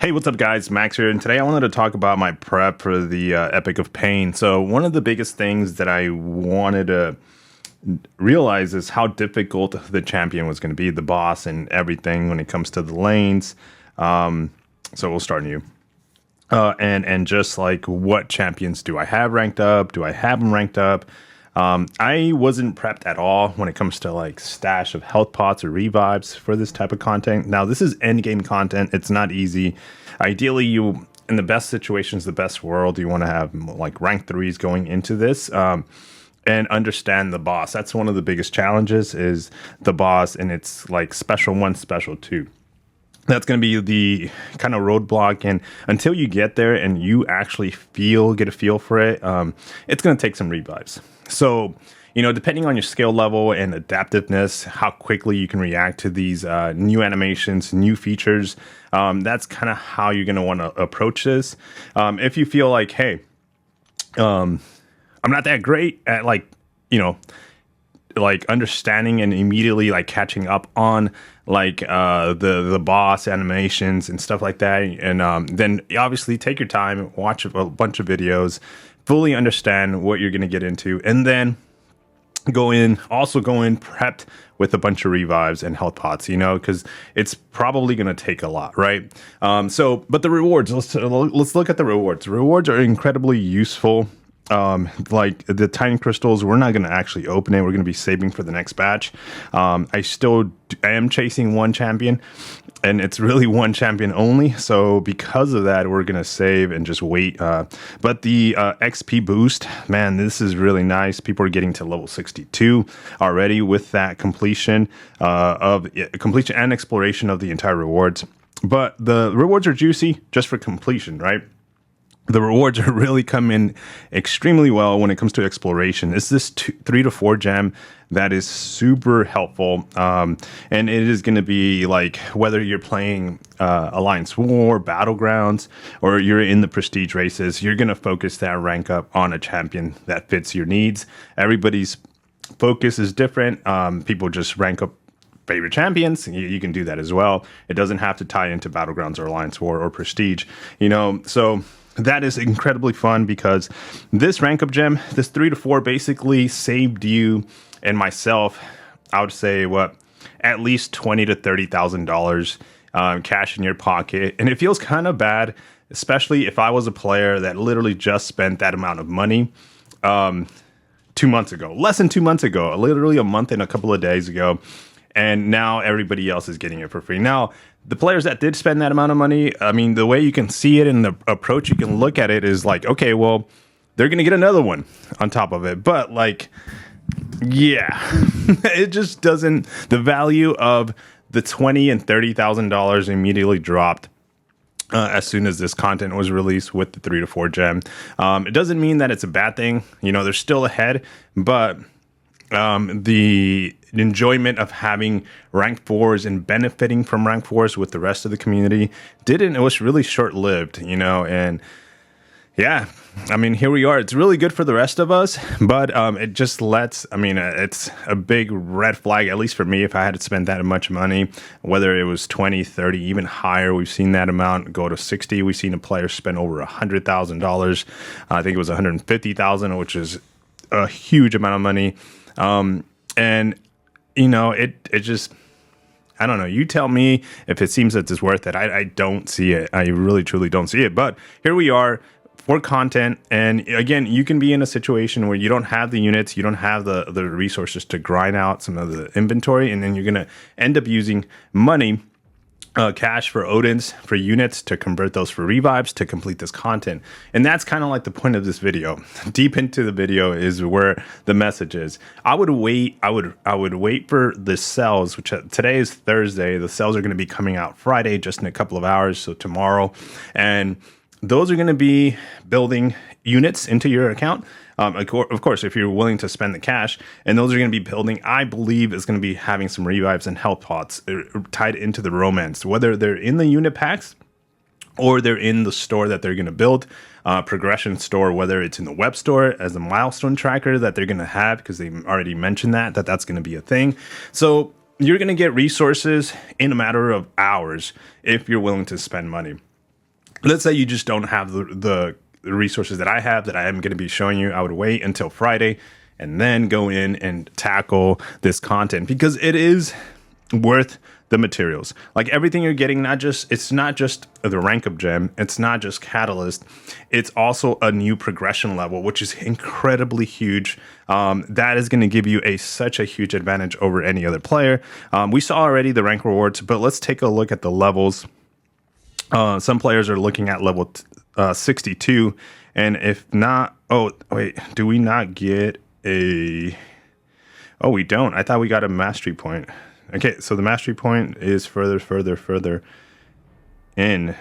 Hey, what's up, guys? Max here, and today I wanted to talk about my prep for the Epic of Pain. So one of the biggest things that I wanted to realize is how difficult the champion was going to be, the boss and everything when it comes to the lanes. So we'll start new. And just like, what champions do I have ranked up? Do I have them ranked up? I wasn't prepped at all when it comes to like stash of health pots or revives for this type of content. Now, this is end game content. It's not easy. Ideally, you, in the best situations, the best world, you want to have like rank 3s going into this. And understand the boss. That's one of the biggest challenges, is the boss, and it's like special 1, special 2. That's going to be the kind of roadblock, and until you get there and you actually get a feel for it, it's going to take some revives. So, depending on your skill level and adaptiveness, how quickly you can react to these new animations, new features, that's kind of how you're going to want to approach this. If you feel like, hey, I'm not that great at like understanding and immediately like catching up on like the boss animations and stuff like that, and then obviously take your time, watch a bunch of videos, fully understand what you're going to get into, and then go in prepped with a bunch of revives and health pots, because it's probably going to take a lot, right? But the rewards, let's look at the rewards. Rewards are incredibly useful. Like the tiny crystals, we're not going to actually open it. We're going to be saving for the next batch. I am chasing one champion, and it's really one champion only. So because of that, we're going to save and just wait. But the XP boost, man, this is really nice. People are getting to level 62 already with that completion and exploration of the entire rewards. But the rewards are juicy just for completion, right? The rewards are really come in extremely well when it comes to exploration. It's this 3 to 4 gem that is super helpful. And it is going to be like, whether you're playing Alliance War, Battlegrounds, or you're in the prestige races, you're going to focus that rank up on a champion that fits your needs. Everybody's focus is different. People just rank up favorite champions. You can do that as well. It doesn't have to tie into Battlegrounds or Alliance War or prestige, so that is incredibly fun, because this rank up gem, this 3 to 4, basically saved you and myself, I would say, at least $20,000 to $30,000 cash in your pocket. And it feels kind of bad, especially if I was a player that literally just spent that amount of money 2 months ago, less than 2 months ago, literally a month and a couple of days ago. And now everybody else is getting it for free. Now, the players that did spend that amount of money, I mean, the way you can see it in the approach you can look at it is like, okay, well, they're going to get another one on top of it. But like, yeah, it just doesn't, the value of the $20,000 and $30,000 immediately dropped as soon as this content was released with the 3 to 4 gem. It doesn't mean that it's a bad thing. They're still ahead, but the enjoyment of having rank 4s and benefiting from rank 4s with the rest of the community it was really short-lived, and yeah, I mean, here we are. It's really good for the rest of us, but it just it's a big red flag, at least for me, if I had to spend that much money, whether it was 20, 30, even higher. We've seen that amount go to 60. We've seen a player spend over $100,000. I think it was $150,000, which is a huge amount of money. It just, I don't know. You tell me if it seems that it's worth it. I don't see it. I really, truly don't see it. But here we are for content. And again, you can be in a situation where you don't have the units, you don't have the resources to grind out some of the inventory, and then you're going to end up using money, cash for Odins, for units, to convert those for revives to complete this content. And that's kind of like the point of this video. Deep into the video is where the message is. I would wait for the cells, which today is Thursday. The cells are going to be coming out Friday, just in a couple of hours, so tomorrow. And those are going to be building units into your account. Of course, if you're willing to spend the cash, and those are going to be building, I believe is going to be having some revives and health pots tied into the romance, whether they're in the unit packs or they're in the store that they're going to build, progression store, whether it's in the web store as a milestone tracker that they're going to have, because they already mentioned that's going to be a thing. So you're going to get resources in a matter of hours if you're willing to spend money. let's say you just don't have the resources that I have that I am going to be showing you. I would wait until Friday and then go in and tackle this content, because it is worth the materials. Like everything you're getting, it's not just the rank up gem, it's not just catalyst, it's also a new progression level, which is incredibly huge. That is going to give you such a huge advantage over any other player. We saw already the rank rewards, but let's take a look at the levels. Some players are looking at level 62, and if not, oh wait, do we not get a? Oh, we don't. I thought we got a mastery point. Okay, so the mastery point is further in.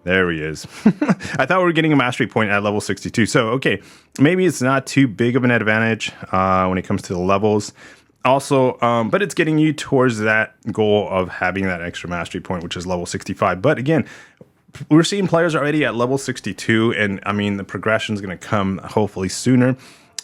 There he is. I thought we were getting a mastery point at level 62. So, okay, maybe it's not too big of an advantage when it comes to the levels. Also, but it's getting you towards that goal of having that extra mastery point, which is level 65. But again, we're seeing players already at level 62, and I mean, the progression is going to come hopefully sooner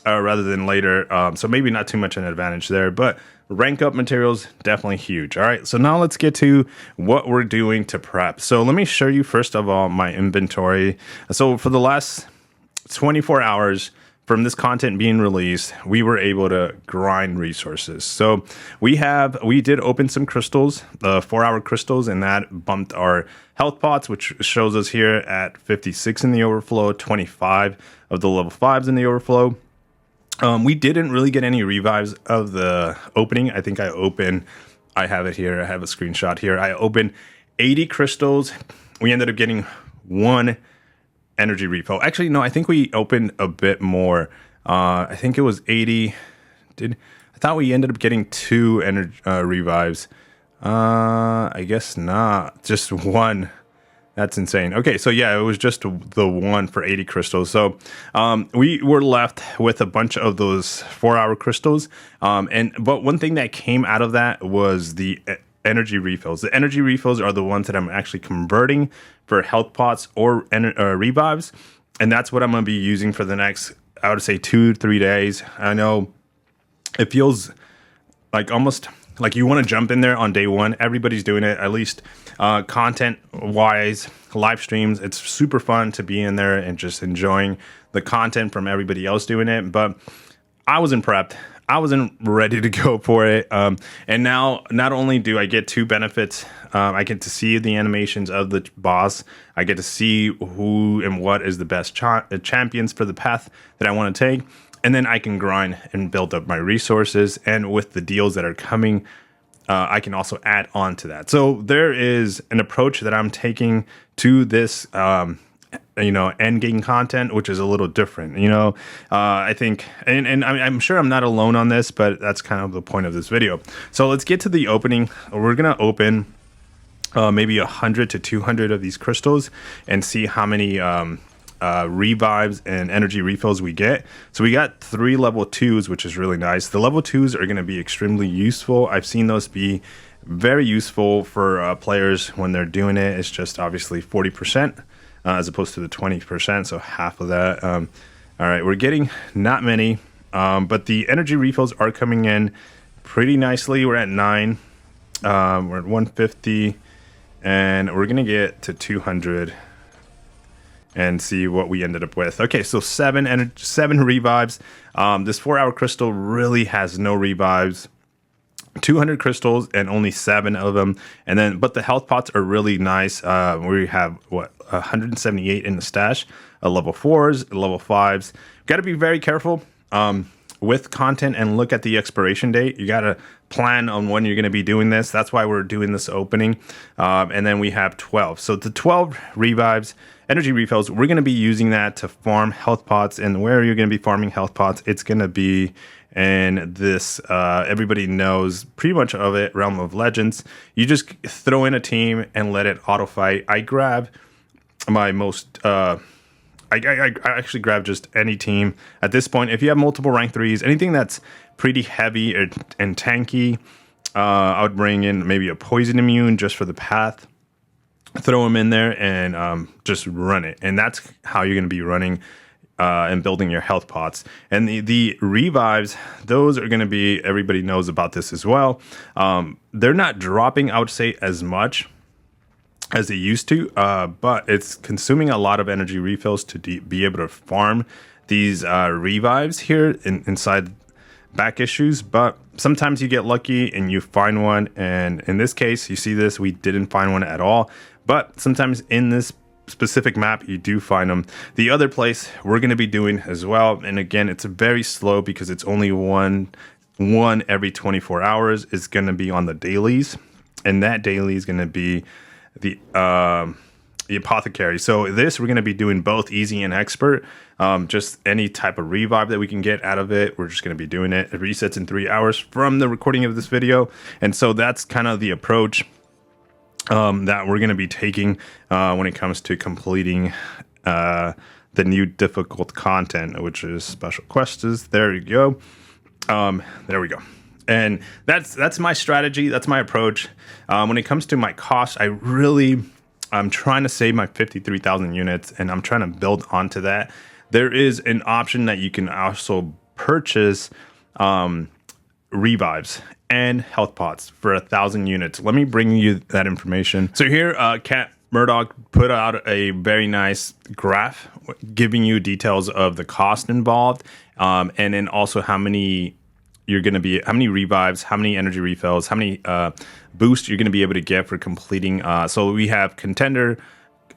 rather than later. So maybe not too much an advantage there, but rank up materials, definitely huge. All right, so now let's get to what we're doing to prep. So let me show you first of all my inventory. So for the last 24 hours from this content being released, we were able to grind resources. So we did open some crystals, the 4-hour crystals, and that bumped our health pots, which shows us here at 56 in the overflow, 25 of the level 5s in the overflow. We didn't really get any revives of the opening. I think I have it here. I have a screenshot here. I opened 80 crystals. We ended up getting 1 energy refill. Actually, no, I think we opened a bit more. I think it was 80. I thought we ended up getting 2 energy revives. I guess not. Just 1. That's insane. Okay, so yeah, it was just the 1 for 80 crystals. So we were left with a bunch of those 4-hour crystals. But one thing that came out of that was the energy refills. The energy refills are the ones that I'm actually converting for health pots or revives. And that's what I'm going to be using for the next, I would say, 2-3 days. I know it feels like almost like you want to jump in there on day one. Everybody's doing it, at least content wise, live streams. It's super fun to be in there and just enjoying the content from everybody else doing it. But I wasn't prepped. I wasn't ready to go for it. And now not only do I get 2 benefits, I get to see the animations of the boss. I get to see who and what is the best champions for the path that I want to take. And then I can grind and build up my resources. And with the deals that are coming, I can also add on to that. So there is an approach that I'm taking to this, end game content, which is a little different. I think, and I'm sure I'm not alone on this, but that's kind of the point of this video. So let's get to the opening. We're gonna open maybe 100 to 200 of these crystals and see how many revives and energy refills we get. So we got 3 level 2s, which is really nice. The level 2s are going to be extremely useful. I've seen those be very useful for players when they're doing it. It's just obviously 40% as opposed to the 20%, so half of that. All right, we're getting not many, but the energy refills are coming in pretty nicely. We're at 9. We're at 150, and we're going to get to 200 and see what we ended up with. Okay, so 7 revives. This 4-hour crystal really has no revives. 200 crystals and only 7 of them. And then, but the health pots are really nice. We have 178 in the stash. Level 4s, level 5s. Got to be very careful with content and look at the expiration date. You got to plan on when you're going to be doing this. That's why we're doing this opening. And then we have 12. So the 12 revives, energy refills, we're going to be using that to farm health pots. And where you're going to be farming health pots, it's going to be in this, everybody knows pretty much of it, Realm of Legends. You just throw in a team and let it auto fight. I grab my most... I actually grab just any team at this point. If you have multiple rank 3s, anything that's pretty heavy and tanky, I would bring in maybe a poison immune just for the path. Throw them in there and just run it. And that's how you're going to be running and building your health pots. And the revives, those are going to be, everybody knows about this as well. They're not dropping, I would say, as much as they used to, but it's consuming a lot of energy refills to be able to farm these revives here inside back issues. But sometimes you get lucky and you find one, and in this case, you see this, we didn't find one at all. But sometimes in this specific map you do find them. The other place we're going to be doing as well, and again, it's very slow because it's only one every 24 hours, is going to be on the dailies, and that daily is going to be the apothecary. So this, we're going to be doing both easy and expert. Just any type of revive that we can get out of it, we're just going to be doing it. It resets in 3 hours from the recording of this video, and so that's kind of the approach that we're going to be taking when it comes to completing the new difficult content, which is special quests. There you go. There we go. And that's my strategy. That's my approach. When it comes to my cost, I'm trying to save my 53,000 units, and I'm trying to build onto that. There is an option that you can also purchase revives and health pots for 1,000 units. Let me bring you that information. So here, Cat Murdoch put out a very nice graph giving you details of the cost involved, and then also how many how many revives, how many energy refills, how many boosts you're going to be able to get for completing. So we have Contender,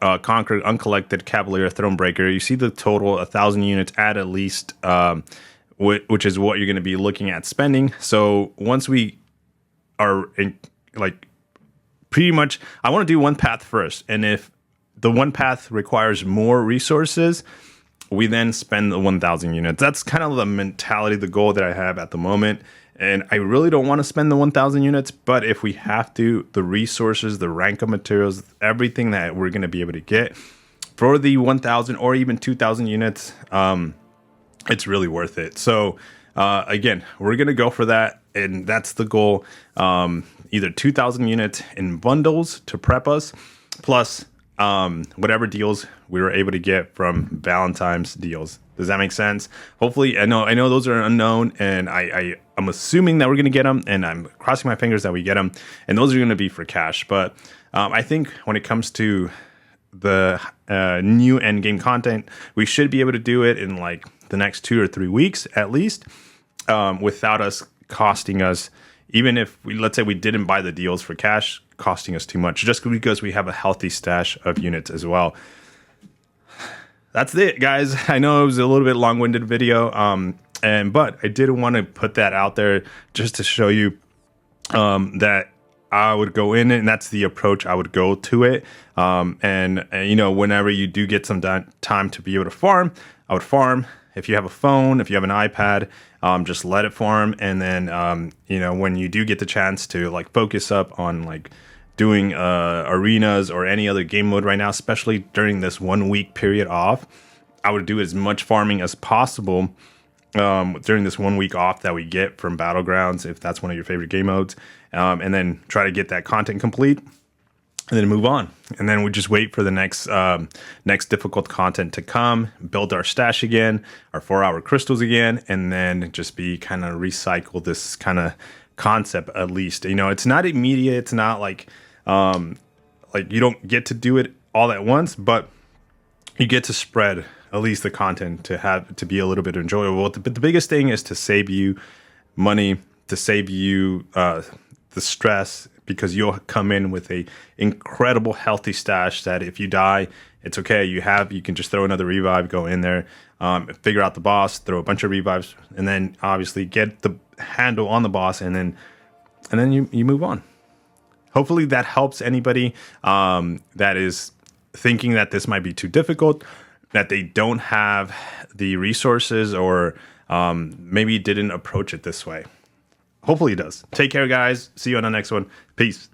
Conqueror, Uncollected, Cavalier, Thronebreaker. You see the total 1,000 units at least, which is what you're going to be looking at spending. So once we are pretty much, I want to do one path first, and if the one path requires more resources, we then spend the 1,000 units. That's kind of the mentality, the goal that I have at the moment. And I really don't want to spend the 1,000 units, but if we have to, the resources, the rank of materials, everything that we're going to be able to get for the 1,000 or even 2,000 units, it's really worth it. So again, we're going to go for that. And that's the goal. Either 2,000 units in bundles to prep us, plus whatever deals we were able to get from Valentine's deals. Does that make sense? Hopefully, I know those are unknown, and I'm assuming that we're going to get them, and I'm crossing my fingers that we get them, and those are going to be for cash. But I think when it comes to the new end game content, we should be able to do it in like the next 2 or 3 weeks at least, without us costing us, even if let's say we didn't buy the deals for cash, costing us too much, just because we have a healthy stash of units as well. That's it, guys. I know it was a little bit long-winded video, but I did want to put that out there just to show you that I would go in it, and that's the approach I would go to it. And whenever you do get some time to be able to farm, I would farm. If you have a phone, if you have an iPad, just let it farm. And then, when you do get the chance to like focus up on like doing arenas or any other game mode right now, especially during this 1 week period off, I would do as much farming as possible during this 1 week off that we get from Battlegrounds, if that's one of your favorite game modes, and then try to get that content complete. And then move on, and then we just wait for the next difficult content to come, build our stash again, our 4-hour crystals again, and then just be kind of recycle this kind of concept at least. It's not immediate. It's not like you don't get to do it all at once, but you get to spread at least the content to be a little bit enjoyable. But the biggest thing is to save you money, to save you the stress, because you'll come in with a incredible healthy stash that if you die, it's okay. You can just throw another revive, go in there, figure out the boss, throw a bunch of revives, and then obviously get the handle on the boss, and then you move on. Hopefully that helps anybody that is thinking that this might be too difficult, that they don't have the resources, or maybe didn't approach it this way. Hopefully it does. Take care, guys. See you on the next one. Peace.